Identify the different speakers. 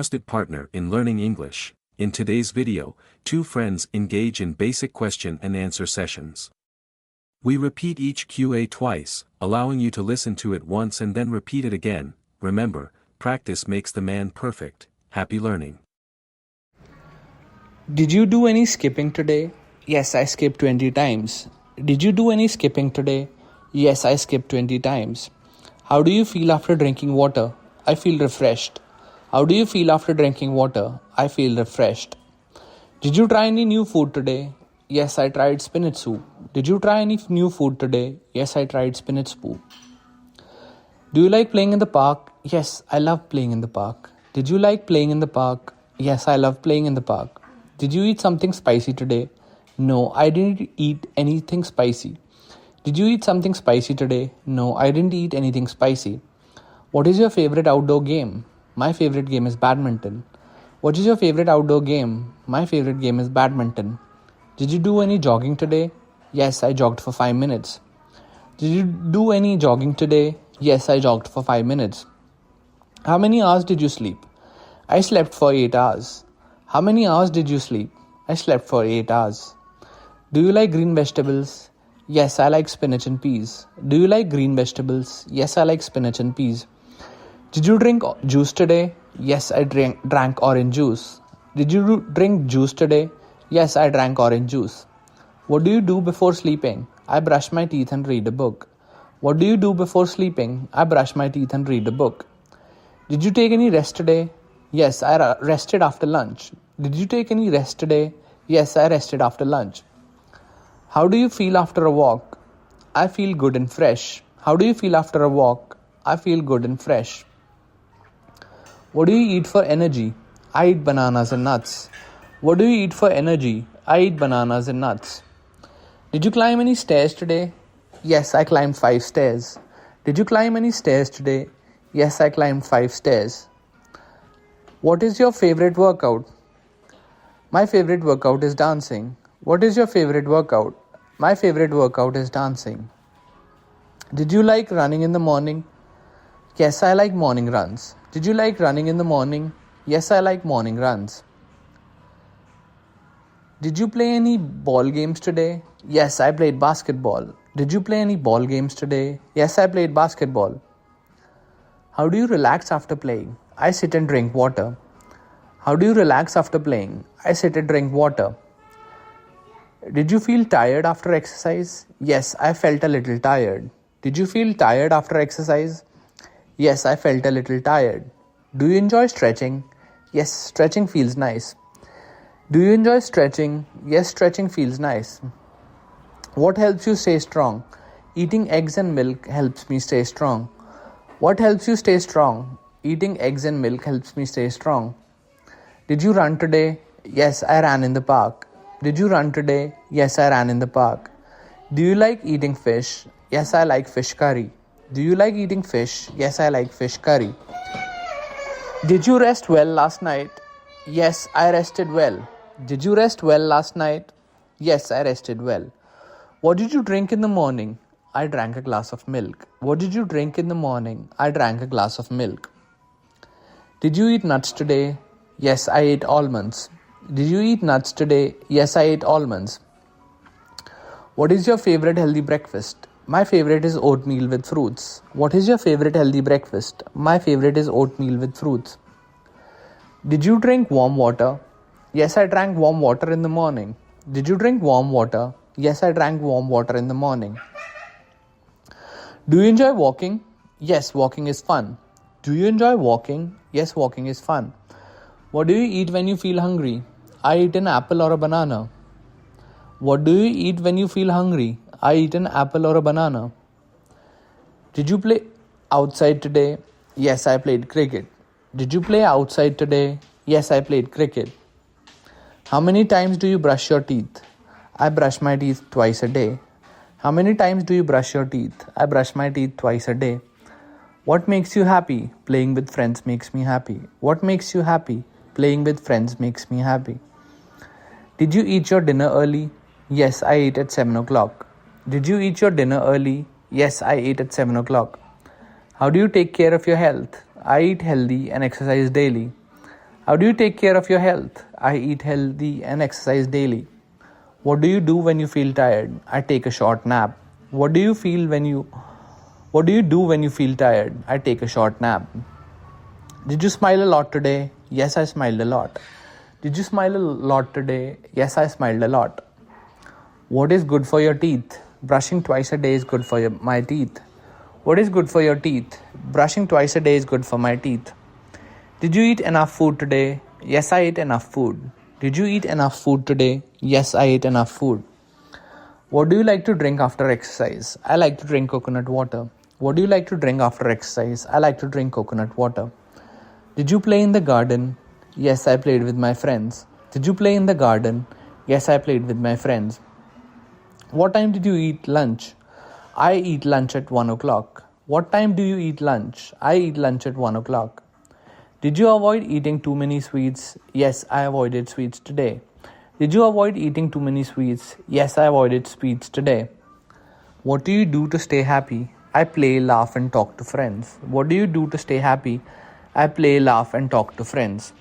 Speaker 1: trusted partner in learning English. In today's video, two friends engage in basic question and answer sessions. We repeat each QA twice, allowing you to listen to it once and then repeat it again. Remember, practice makes the man perfect. Happy learning.
Speaker 2: Did you do any skipping today? Yes, I skipped 20 times. Did you do any skipping today? Yes, I skipped 20 times. How do you feel after drinking water? I feel refreshed. How do you feel after drinking water? I feel refreshed. Did you try any new food today? Yes, I tried spinach soup. Did you try any new food today? Yes, I tried spinach soup. Do you like playing in the park? Yes, I love playing in the park. Did you like playing in the park? Yes, I love playing in the park. Did you eat something spicy today? No, I didn't eat anything spicy. Did you eat something spicy today? No, I didn't eat anything spicy. What is your favorite outdoor game? My favorite game is badminton. What is your favorite outdoor game? My favorite game is badminton. Did you do any jogging today? Yes, I jogged for 5 minutes. Did you do any jogging today? Yes, I jogged for 5 minutes. How many hours did you sleep? I slept for 8 hours. How many hours did you sleep? I slept for 8 hours. Do you like green vegetables? Yes, I like spinach and peas. Do you like green vegetables? Yes, I like spinach and peas. Did you drink juice today? Yes, I drank orange juice. Did you drink juice today? Yes, I drank orange juice. What do you do before sleeping? I brush my teeth and read a book. What do you do before sleeping? I brush my teeth and read a book. Did you take any rest today? Yes, I rested after lunch. Did you take any rest today? Yes, I rested after lunch. How do you feel after a walk? I feel good and fresh. How do you feel after a walk? I feel good and fresh. What do you eat for energy? I eat bananas and nuts. What do you eat for energy? I eat bananas and nuts. Did you climb any stairs today? Yes, I climbed 5 stairs. Did you climb any stairs today? Yes, I climbed 5 stairs. What is your favorite workout? My favorite workout is dancing. What is your favorite workout? My favorite workout is dancing. Did you like running in the morning? Yes, I like morning runs. Did you like running in the morning? Yes, I like morning runs. Did you play any ball games today? Yes, I played basketball. Did you play any ball games today? Yes, I played basketball. How do you relax after playing? I sit and drink water. How do you relax after playing? I sit and drink water. Did you feel tired after exercise? Yes, I felt a little tired. Did you feel tired after exercise? Yes, I felt a little tired. Do you enjoy stretching? Yes, stretching feels nice. Do you enjoy stretching? Yes, stretching feels nice. What helps you stay strong? Eating eggs and milk helps me stay strong. What helps you stay strong? Eating eggs and milk helps me stay strong. Did you run today? Yes, I ran in the park. Did you run today? Yes, I ran in the park. Do you like eating fish? Yes, I like fish curry. Do you like eating fish? Yes, I like fish curry. Did you rest well last night? Yes, I rested well. Did you rest well last night? Yes, I rested well. What did you drink in the morning? I drank a glass of milk. What did you drink in the morning? I drank a glass of milk. Did you eat nuts today? Yes, I ate almonds. Did you eat nuts today? Yes, I ate almonds. What is your favorite healthy breakfast? My favorite is oatmeal with fruits. What is your favorite healthy breakfast? My favorite is oatmeal with fruits. Did you drink warm water? Yes, I drank warm water in the morning. Did you drink warm water? Yes, I drank warm water in the morning. Do you enjoy walking? Yes, walking is fun. Do you enjoy walking? Yes, walking is fun. What do you eat when you feel hungry? I eat an apple or a banana. What do you eat when you feel hungry? I eat an apple or a banana. Did you play outside today? Yes, I played cricket. Did you play outside today? Yes, I played cricket. How many times do you brush your teeth? I brush my teeth twice a day. How many times do you brush your teeth? I brush my teeth twice a day. What makes you happy? Playing with friends makes me happy. What makes you happy? Playing with friends makes me happy. Did you eat your dinner early? Yes, I ate at 7 o'clock. Did you eat your dinner early? Yes, I ate at 7 o'clock. How do you take care of your health? I eat healthy and exercise daily. How do you take care of your health? I eat healthy and exercise daily. What do you do when you feel tired? I take a short nap. What do you do when you feel tired? I take a short nap. Did you smile a lot today? Yes, I smiled a lot. Did you smile a lot today? Yes, I smiled a lot. What is good for your teeth? Brushing twice a day is good for my teeth. What is good for your teeth? Brushing twice a day is good for my teeth. Did you eat enough food today? Yes, I ate enough food. Did you eat enough food today? Yes, I ate enough food. What do you like to drink after exercise? I like to drink coconut water. What do you like to drink after exercise? I like to drink coconut water. Did you play in the garden? Yes, I played with my friends. Did you play in the garden? Yes, I played with my friends. What time did you eat lunch? I eat lunch at 1 o'clock. What time do you eat lunch? I eat lunch at 1 o'clock. Did you avoid eating too many sweets? Yes, I avoided sweets today. Did you avoid eating too many sweets? Yes, I avoided sweets today. What do you do to stay happy? I play, laugh, and talk to friends. What do you do to stay happy? I play, laugh, and talk to friends.